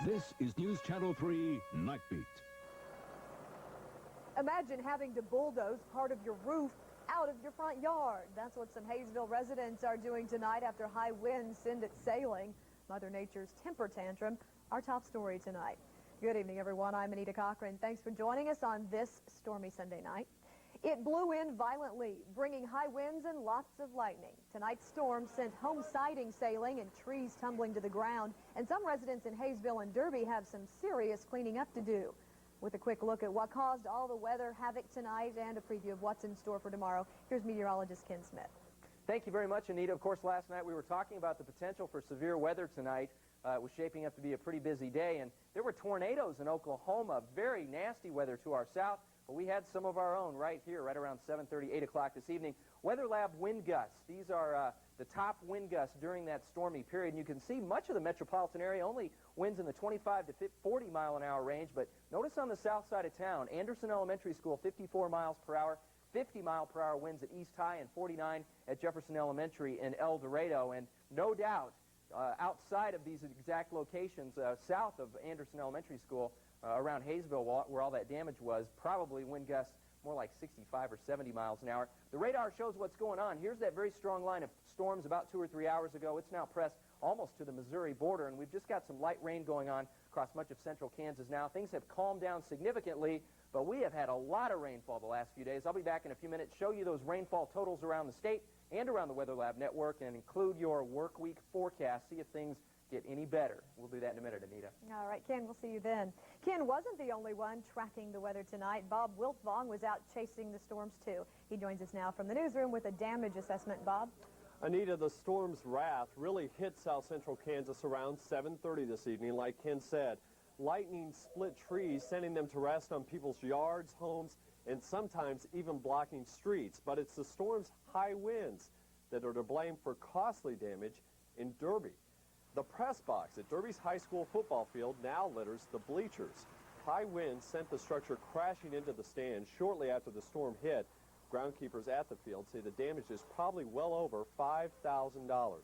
This is News Channel 3 Night Beat. Imagine having to bulldoze part of your roof out of your front yard. That's what some Hayesville residents are doing tonight after high winds send it sailing. Mother Nature's temper tantrum, our top story tonight. Good evening, everyone. I'm Anita Cochran. Thanks for joining us on this stormy Sunday night. It blew in violently, bringing high winds and lots of lightning. Tonight's storm sent home siding sailing and trees tumbling to the ground, and some residents in Hayesville and Derby have some serious cleaning up to do. With a quick look at what caused all the weather havoc tonight and a preview of what's in store for tomorrow, here's meteorologist Ken Smith. Thank you very much, Anita. Of course, last night we were talking about the potential for severe weather tonight. It was shaping up to be a pretty busy day, and there were tornadoes in Oklahoma, very nasty weather to our south. But we had some of our own right here, right around 7:30, 8 o'clock this evening. Weather Lab wind gusts. These are the top wind gusts during that stormy period. And you can see much of the metropolitan area only winds in the 25 to 40 mile an hour range. But notice on the south side of town, Anderson Elementary School, 54 miles per hour, 50 mile per hour winds at East High, and 49 at Jefferson Elementary in El Dorado. And no doubt, outside of these exact locations, south of Anderson Elementary School, around Hayesville, where all that damage was, probably wind gusts more like 65 or 70 miles an hour. The radar shows what's going on. Here's that very strong line of storms about 2 or 3 hours ago. It's now pressed almost to the Missouri border, and we've just got some light rain going on across much of central Kansas now. Things have calmed down significantly, but we have had a lot of rainfall the last few days. I'll be back in a few minutes, show you those rainfall totals around the state and around the Weather Lab network, and include your work week forecast, see if things get any better. We'll do that in a minute, Anita. All right, Ken, we'll see you then. Ken wasn't the only one tracking the weather tonight. Bob Wiltfong was out chasing the storms, too. He joins us now from the newsroom with a damage assessment. Bob? Anita, the storm's wrath really hit south central Kansas around 7:30 this evening, like Ken said. Lightning split trees, sending them to rest on people's yards, homes, and sometimes even blocking streets. But it's the storm's high winds that are to blame for costly damage in Derby. The press box at Derby's high school football field now litters the bleachers. High winds sent the structure crashing into the stands shortly after the storm hit. Groundkeepers at the field say the damage is probably well over $5,000.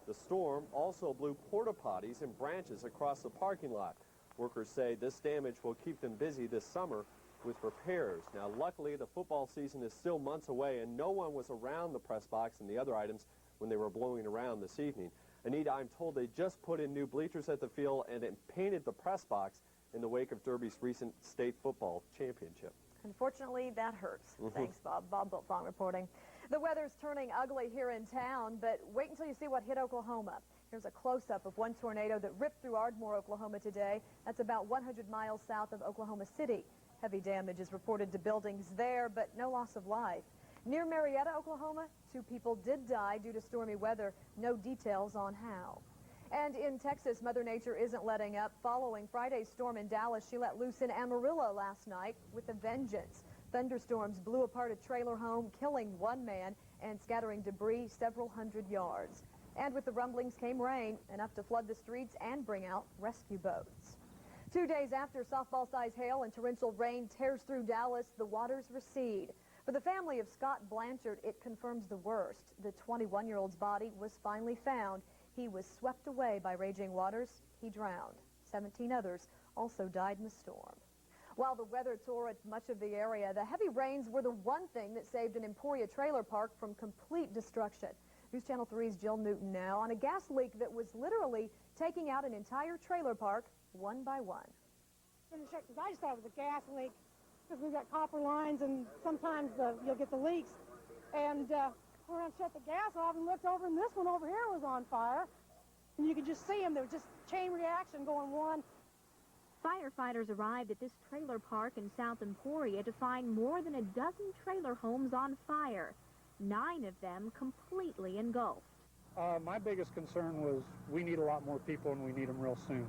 The storm also blew porta potties and branches across the parking lot. Workers say this damage will keep them busy this summer with repairs. Now, luckily, the football season is still months away, and no one was around the press box and the other items when they were blowing around this evening. Anita, I'm told they just put in new bleachers at the field and it painted the press box in the wake of Derby's recent state football championship. Unfortunately, that hurts. Thanks, Bob. Bob Wiltfong reporting. The weather's turning ugly here in town, but wait until you see what hit Oklahoma. Here's a close-up of one tornado that ripped through Ardmore, Oklahoma today. That's about 100 miles south of Oklahoma City. Heavy damage is reported to buildings there, but no loss of life. Near Marietta, Oklahoma, 2 people did die due to stormy weather. No details on how. And in Texas, Mother Nature isn't letting up. Following Friday's storm in Dallas, she let loose in Amarillo last night with a vengeance. Thunderstorms blew apart a trailer home, killing 1 man and scattering debris several hundred yards. And with the rumblings came rain, enough to flood the streets and bring out rescue boats. 2 days after softball-sized hail and torrential rain tears through Dallas, the waters recede. For the family of Scott Blanchard, it confirms the worst. The 21-year-old's body was finally found. He was swept away by raging waters. He drowned. 17 others also died in the storm. While the weather tore at much of the area, the heavy rains were the one thing that saved an Emporia trailer park from complete destruction. News Channel 3's Jill Newton now on a gas leak that was literally taking out an entire trailer park one by one. I just thought it was a gas leak, because we've got copper lines and sometimes you'll get the leaks. And we were going to shut the gas off and looked over, and this one over here was on fire. And you could just see them. There was just chain reaction going one. Firefighters arrived at this trailer park in South Emporia to find more than a dozen trailer homes on fire, 9 of them completely engulfed. My biggest concern was we need a lot more people and we need them real soon.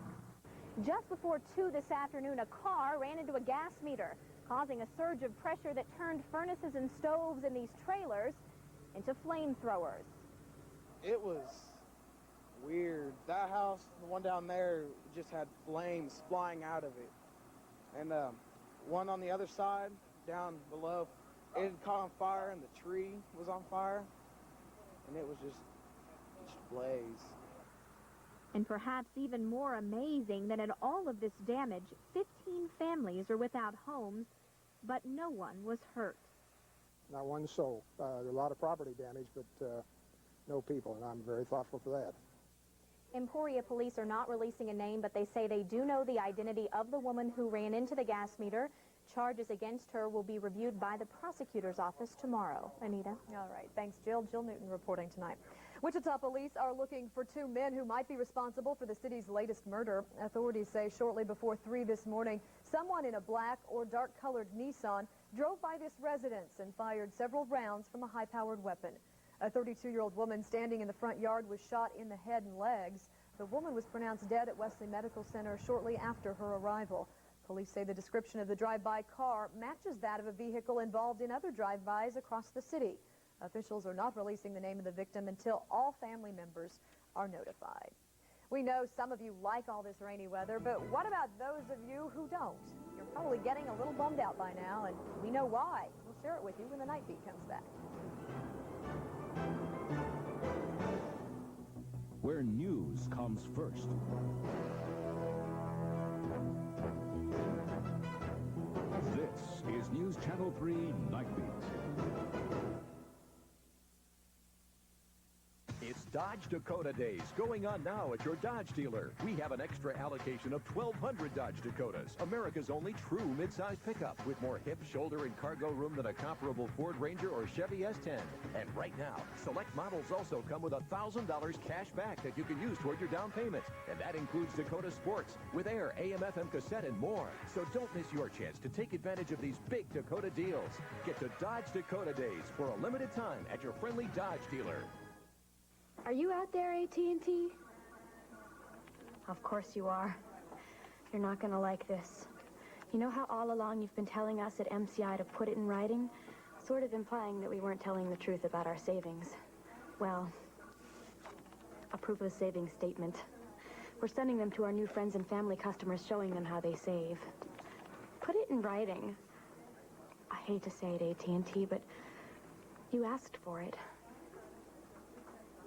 Just before 2 this afternoon, a car ran into a gas meter, causing a surge of pressure that turned furnaces and stoves in these trailers into flamethrowers. It was weird. That house, the one down there, just had flames flying out of it. And one on the other side, down below, it had caught on fire and the tree was on fire. And it was just blaze. And perhaps even more amazing than in all of this damage, 15 families are without homes, but no one was hurt. Not one soul. There's a lot of property damage, but no people, and I'm very thoughtful for that. Emporia police are not releasing a name, but they say they do know the identity of the woman who ran into the gas meter. Charges against her will be reviewed by the prosecutor's office tomorrow. Anita? All right. Thanks, Jill. Jill Newton reporting tonight. Wichita police are looking for 2 men who might be responsible for the city's latest murder. Authorities say shortly before 3 this morning, someone in a black or dark-colored Nissan drove by this residence and fired several rounds from a high-powered weapon. A 32-year-old woman standing in the front yard was shot in the head and legs. The woman was pronounced dead at Wesley Medical Center shortly after her arrival. Police say the description of the drive-by car matches that of a vehicle involved in other drive-bys across the city. Officials are not releasing the name of the victim until all family members are notified. We know some of you like all this rainy weather, but what about those of you who don't? You're probably getting a little bummed out by now, and we know why. We'll share it with you when the Night Beat comes back. Where news comes first. This is News Channel 3 Night Beat. It's Dodge Dakota Days going on now at your Dodge dealer. We have an extra allocation of 1,200 Dodge Dakotas, America's only true midsize pickup with more hip, shoulder, and cargo room than a comparable Ford Ranger or Chevy S10. And right now, select models also come with $1,000 cash back that you can use toward your down payment. And that includes Dakota Sports with air, AM/FM cassette, and more. So don't miss your chance to take advantage of these big Dakota deals. Get to Dodge Dakota Days for a limited time at your friendly Dodge dealer. Are you out there, AT&T? Of course you are. You're not going to like this. You know how all along you've been telling us at MCI to put it in writing? Sort of implying that we weren't telling the truth about our savings. Well, a proof of savings statement. We're sending them to our new friends and family customers, showing them how they save. Put it in writing. I hate to say it, AT&T, but you asked for it.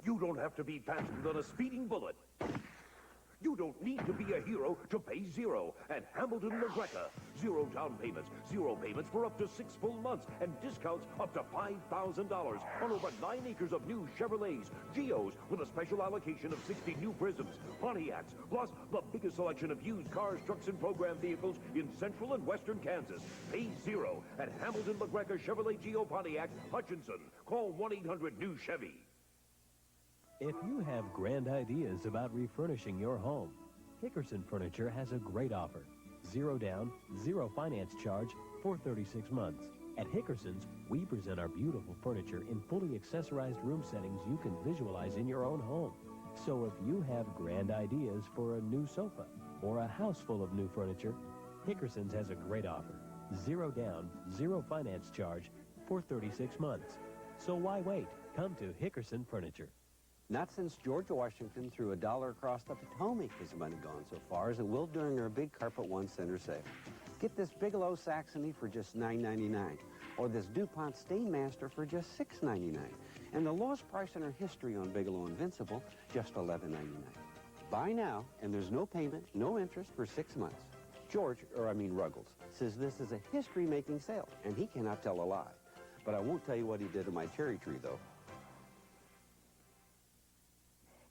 You don't have to be faster than a speeding bullet. You don't need to be a hero to pay zero. At Hamilton McGregor, zero down payments, zero payments for up to 6 full months, and discounts up to $5,000 on over 9 acres of new Chevrolets, Geos, with a special allocation of 60 new Prisms, Pontiacs, plus the biggest selection of used cars, trucks, and program vehicles in central and western Kansas. Pay zero at Hamilton McGregor Chevrolet Geo Pontiac Hutchinson. Call 1-800-NEW-CHEVY. If you have grand ideas about refurnishing your home, Hickerson Furniture has a great offer. 0 down, 0 finance charge for 36 months. At Hickerson's, we present our beautiful furniture in fully accessorized room settings you can visualize in your own home. So if you have grand ideas for a new sofa or a house full of new furniture, Hickerson's has a great offer. 0 down, 0 finance charge for 36 months. So why wait? Come to Hickerson Furniture. Not since George Washington threw $1 across the Potomac has the money gone so far as it will during our big Carpet One Center sale. Get this Bigelow Saxony for just $9.99, or this DuPont Stainmaster for just $6.99, and the lowest price in our history on Bigelow Invincible, just $11.99. Buy now, and there's no payment, no interest for 6 months. Ruggles, says this is a history-making sale, and he cannot tell a lie. But I won't tell you what he did to my cherry tree, though.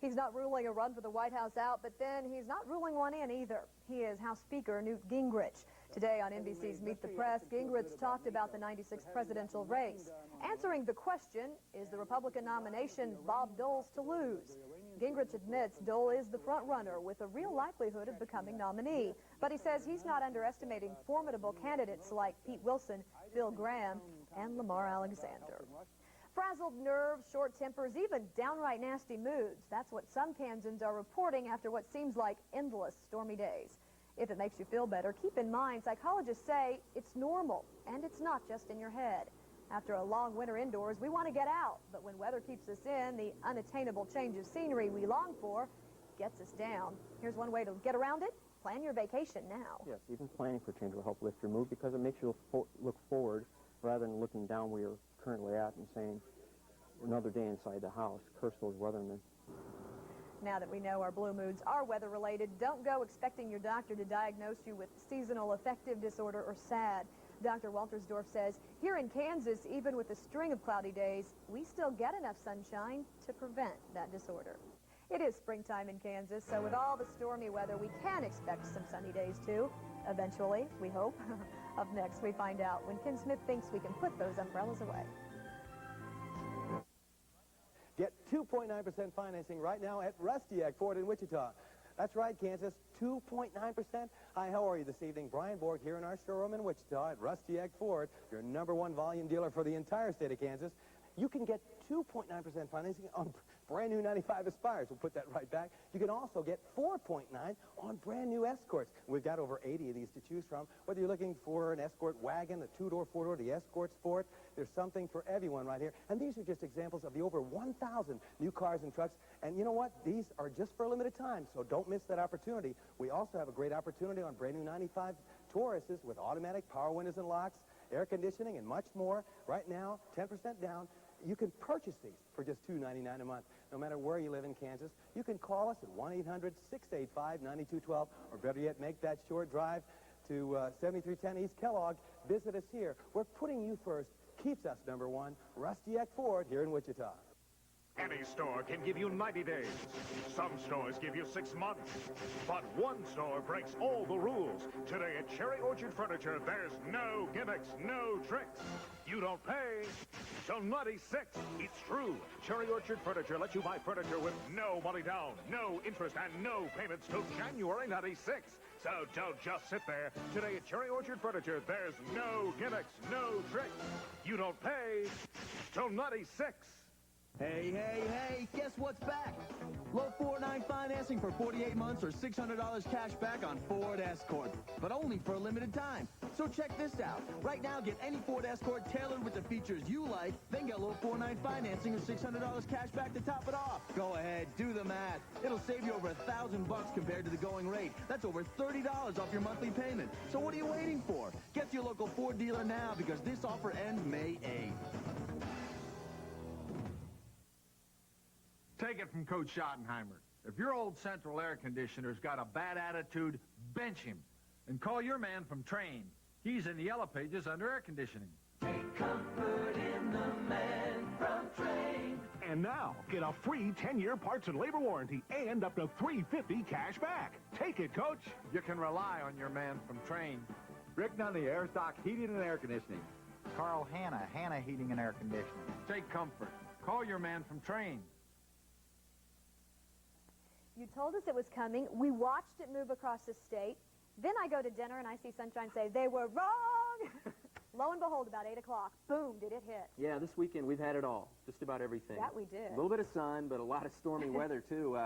He's not ruling a run for the White House out, but then he's not ruling one in either. He is House Speaker Newt Gingrich. Today on NBC's Meet the Press, Gingrich talked about the 96 presidential race. Answering the question, is the Republican nomination Bob Dole's to lose? Gingrich admits Dole is the front runner with a real likelihood of becoming nominee. But he says he's not underestimating formidable candidates like Pete Wilson, Bill Graham, and Lamar Alexander. Frazzled nerves, short tempers, even downright nasty moods. That's what some Kansans are reporting after what seems like endless stormy days. If it makes you feel better, keep in mind psychologists say it's normal, and it's not just in your head. After a long winter indoors, we want to get out, but when weather keeps us in, the unattainable change of scenery we long for gets us down. Here's one way to get around it. Plan your vacation now. Yes, even planning for change will help lift your mood because it makes you look forward rather than looking down where you're currently at and saying, another day inside the house, curse those weathermen. Now that we know our blue moods are weather-related, don't go expecting your doctor to diagnose you with seasonal affective disorder or SAD. Dr. Waltersdorf says here in Kansas, even with a string of cloudy days, we still get enough sunshine to prevent that disorder. It is springtime in Kansas, so with all the stormy weather, we can expect some sunny days too. Eventually, we hope. Up next, we find out when Ken Smith thinks we can put those umbrellas away. Get 2.9% financing right now at Rustiak Ford in Wichita. That's right, Kansas, 2.9%. Hi, how are you this evening? Brian Borg here in our showroom in Wichita at Rustiak Ford, your #1 volume dealer for the entire state of Kansas. You can get 2.9% financing on brand new 95 Aspires. We'll put that right back. You can also get 4.9 on brand new Escorts. We've got over 80 of these to choose from. Whether you're looking for an Escort wagon, a 2-door, 4-door, the Escort Sport, there's something for everyone right here. And these are just examples of the over 1,000 new cars and trucks. And you know what? These are just for a limited time, so don't miss that opportunity. We also have a great opportunity on brand new 95 Tauruses with automatic power windows and locks, air conditioning, and much more. Right now, 10% down. You can purchase these for just $2.99 a month, no matter where you live in Kansas. You can call us at 1-800-685-9212, or better yet, make that short drive to 7310 East Kellogg. Visit us here. We're putting you first. Keeps us #1. Rustiak Ford here in Wichita. Any store can give you 90 days. Some stores give you 6 months. But one store breaks all the rules. Today at Cherry Orchard Furniture, there's no gimmicks, no tricks. You don't pay till 96. It's true. Cherry Orchard Furniture lets you buy furniture with no money down, no interest, and no payments till January 96. So don't just sit there. Today at Cherry Orchard Furniture, there's no gimmicks, no tricks. You don't pay till 96. Hey, guess what's back? Low 4.9 financing for 48 months or $600 cash back on Ford Escort, but only for a limited time. So check this out. Right now, get any Ford Escort tailored with the features you like, then get low 4.9 financing or $600 cash back to top it off. Go ahead, do the math. It'll save you over $1,000 compared to the going rate. That's over $30 off your monthly payment. So what are you waiting for? Get to your local Ford dealer now because this offer ends May 8th. Take it from Coach Schottenheimer. If your old central air conditioner's got a bad attitude, bench him. And call your man from Trane. He's in the yellow pages under air conditioning. Take comfort in the man from Trane. And now, get a free 10-year parts and labor warranty and up to $350 cash back. Take it, Coach. You can rely on your man from Trane. Rick Nunley, Air Stock Heating and Air Conditioning. Carl Hanna, Hanna Heating and Air Conditioning. Take comfort. Call your man from Trane. You told us it was coming. We watched it move across the state. Then I go to dinner and I see Sunshine say, they were wrong. Lo and behold, about 8 o'clock, boom, did it hit. Yeah, this weekend we've had it all, just about everything. That we did. A little bit of sun, but a lot of stormy weather, too.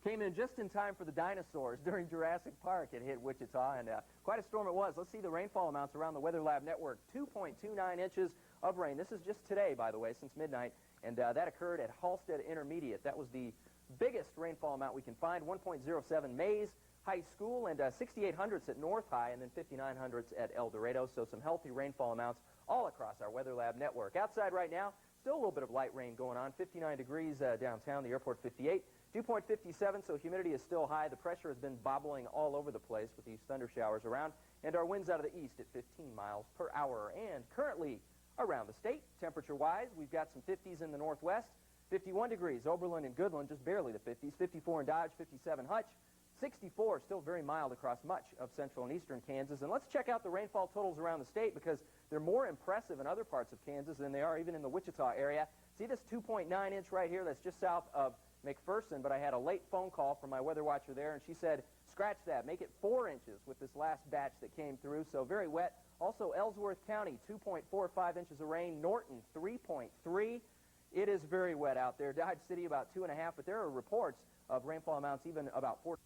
Came in just in time for the dinosaurs during Jurassic Park. It hit Wichita, and quite a storm it was. Let's see the rainfall amounts around the Weather Lab network. 2.29 inches of rain. This is just today, by the way, since midnight, and that occurred at Halstead Intermediate. That was the biggest rainfall amount we can find. 1.07 Mays High School, and 6,800s at North High, and then 5,900s at El Dorado. So some healthy rainfall amounts all across our Weather Lab network. Outside right now, still a little bit of light rain going on. 59 degrees downtown, the airport 58. Dew point 57, so humidity is still high. The pressure has been bobbling all over the place with these thunder showers around, and our winds out of the east at 15 miles per hour. And currently around the state, temperature-wise, we've got some 50s in the northwest, 51 degrees, Oberlin and Goodland, just barely the 50s, 54 in Dodge, 57 Hutch, 64 still very mild across much of central and eastern Kansas. And let's check out the rainfall totals around the state because they're more impressive in other parts of Kansas than they are even in the Wichita area. See this 2.9 inch right here? That's just south of McPherson, but I had a late phone call from my weather watcher there, and she said, scratch that, make it 4 inches with this last batch that came through, so very wet. Also, Ellsworth County, 2.45 inches of rain. Norton, 3.3. It is very wet out there. Dodge City, about 2.5, but there are reports of rainfall amounts even about 4.